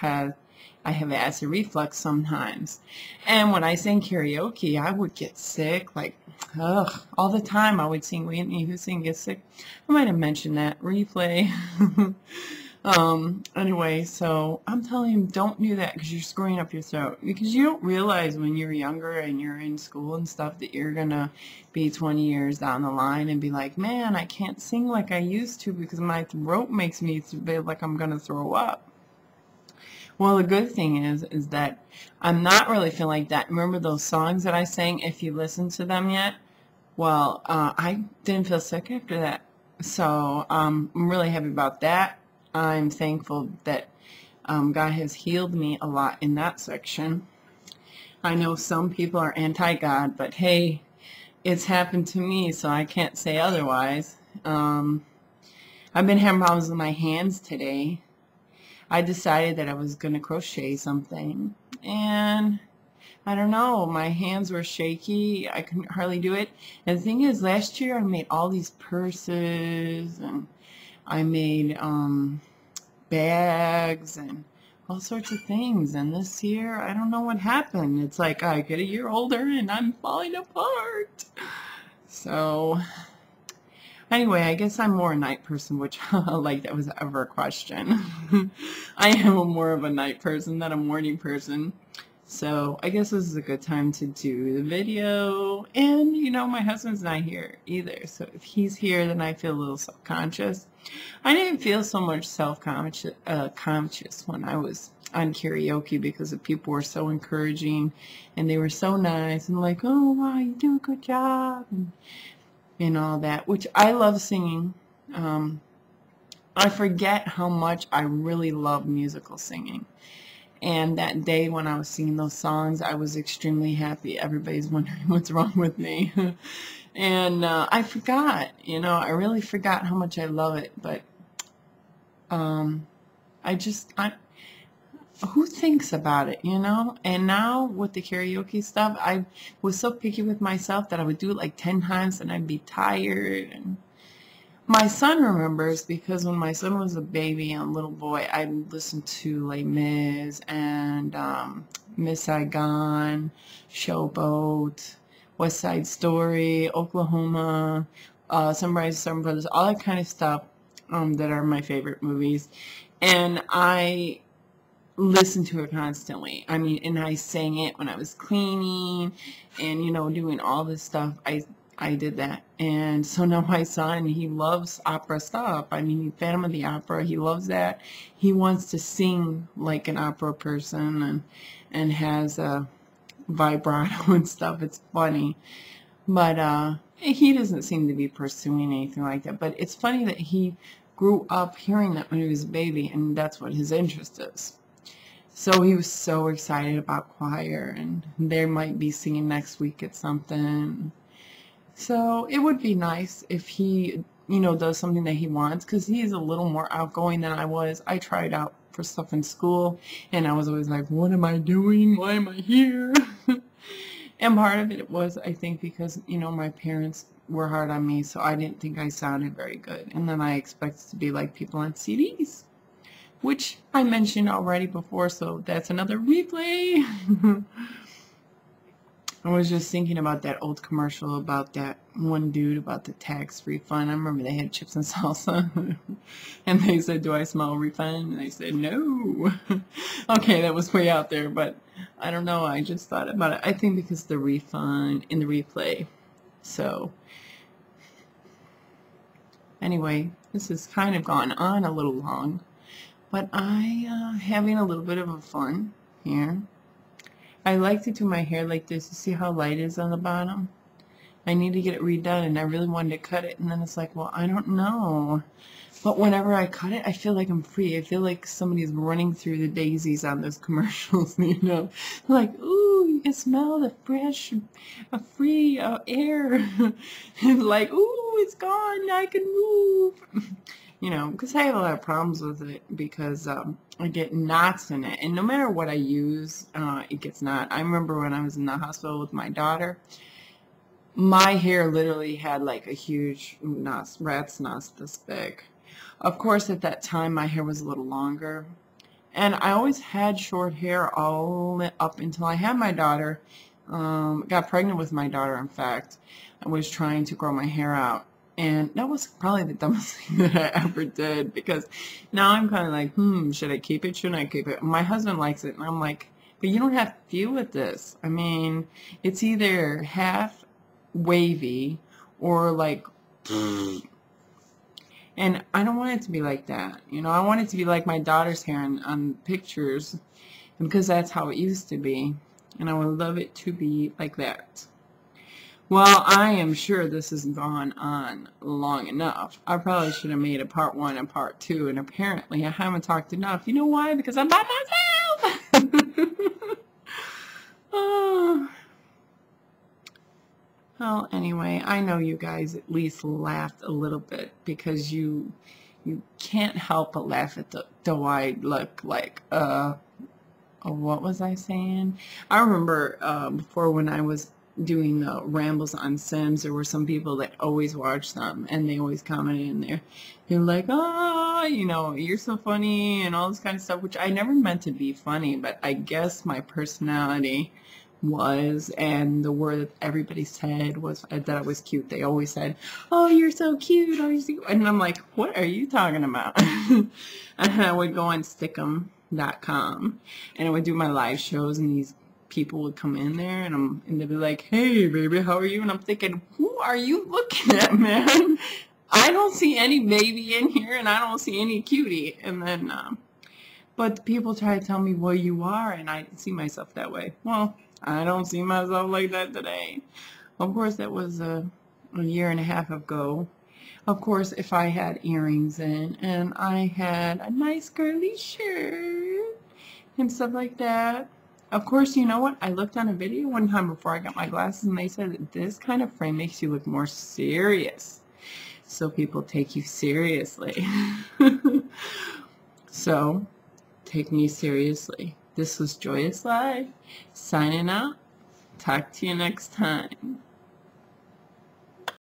I have acid reflux sometimes. And when I sang karaoke, I would get sick, like, ugh, all the time. I would sing Whitney Houston gets sick. I might have mentioned that. Replay. Anyway, so I'm telling him, don't do that because you're screwing up your throat. Because you don't realize when you're younger and you're in school and stuff that you're going to be 20 years down the line and be like, man, I can't sing like I used to because my throat makes me feel like I'm going to throw up. Well, the good thing is that I'm not really feeling like that. Remember those songs that I sang, if you listened to them yet? Well, I didn't feel sick after that. So I'm really happy about that. I'm thankful that God has healed me a lot in that section. I know some people are anti-God, but hey, it's happened to me, so I can't say otherwise. I've been having problems with my hands today. I decided that I was going to crochet something, and I don't know, my hands were shaky. I couldn't hardly do it. And the thing is, last year I made all these purses, and I made bags and all sorts of things. And this year, I don't know what happened. It's like I get a year older and I'm falling apart. So anyway, I guess I'm more a night person, which like that was ever a question. I am more of a night person than a morning person. So I guess this is a good time to do the video. And, you know, my husband's not here either. So if he's here, then I feel a little self-conscious. I didn't feel so much self-conscious conscious when I was on karaoke because the people were so encouraging and they were so nice and like, oh, wow, you do a good job and all that, which I love singing. I forget how much I really love musical singing. And that day when I was singing those songs, I was extremely happy. Everybody's wondering what's wrong with me. And I forgot, you know, I really forgot how much I love it. But who thinks about it, you know? And now with the karaoke stuff, I was so picky with myself that I would do it like 10 times and I'd be tired. And my son remembers because when my son was a baby and a little boy, I listened to Les Mis and Miss Saigon, Showboat, West Side Story, Oklahoma, Sunrise, Seven Brothers, all that kind of stuff that are my favorite movies. And I listened to it constantly. I mean, and I sang it when I was cleaning and, you know, doing all this stuff. I did that. And so now my son, he loves opera stuff. I mean, Phantom of the Opera, he loves that. He wants to sing like an opera person and has a vibrato and stuff. It's funny. But he doesn't seem to be pursuing anything like that. But it's funny that he grew up hearing that when he was a baby, and that's what his interest is. So he was so excited about choir, and they might be singing next week at something. So it would be nice if he, you know, does something that he wants, because he's a little more outgoing than I was. I tried out for stuff in school, and I was always like, what am I doing? Why am I here? And part of it was, I think, because, you know, my parents were hard on me, so I didn't think I sounded very good. And then I expected to be like people on CDs, which I mentioned already before, so that's another replay. I was just thinking about that old commercial about that one dude about the tax refund. I remember they had chips and salsa. And they said, do I smell a refund? And I said, no. Okay, that was way out there, but I don't know. I just thought about it. I think because the refund in the replay. So, anyway, this has kind of gone on a little long. But I having a little bit of a fun here. I like to do my hair like this. You see how light it is on the bottom? I need to get it redone, and I really wanted to cut it, and then it's like, well, I don't know. But whenever I cut it, I feel like I'm free. I feel like somebody's running through the daisies on those commercials, you know? Like, ooh, you can smell the fresh, free air. Like, ooh, it's gone. I can move. You know, because I have a lot of problems with it because I get knots in it. And no matter what I use, it gets knot. I remember when I was in the hospital with my daughter, my hair literally had like a huge rat's nest this big. Of course, at that time, my hair was a little longer. And I always had short hair all up until I had my daughter. Got pregnant with my daughter, in fact. I was trying to grow my hair out. And that was probably the dumbest thing that I ever did, because now I'm kind of like, should I keep it? Shouldn't I keep it? My husband likes it, and I'm like, but you don't have to deal with this. I mean, it's either half wavy or like, and I don't want it to be like that. You know, I want it to be like my daughter's hair on pictures, because that's how it used to be. And I would love it to be like that. Well, I am sure this has gone on long enough. I probably should have made a part 1 and part 2, and apparently I haven't talked enough. You know why? Because I'm by myself! Oh. Well, anyway, I know you guys at least laughed a little bit, because you can't help but laugh at the way I look like, what was I saying? I remember before, when I was doing the rambles on Sims, there were some people that always watched them, and they always commented in there. They're like, oh, you know, you're so funny and all this kind of stuff, which I never meant to be funny, but I guess my personality was, and the word that everybody said was that I was cute. They always said, oh, you're so cute, oh, you're so cute. And I'm like, what are you talking about? And I would go on Stickum.com, and I would do my live shows, and these people would come in there, and they'd be like, hey baby, how are you? And I'm thinking, who are you looking at, man? I don't see any baby in here, and I don't see any cutie. And then but people try to tell me, well, you are, and I see myself that way. Well, I don't see myself like that today. Of course, that was a year and a half ago. Of course, if I had earrings in, and I had a nice curly shirt and stuff like that. Of course, you know what? I looked on a video one time before I got my glasses, and they said that this kind of frame makes you look more serious, so people take you seriously. So, take me seriously. This was Joyous Life, signing out. Talk to you next time.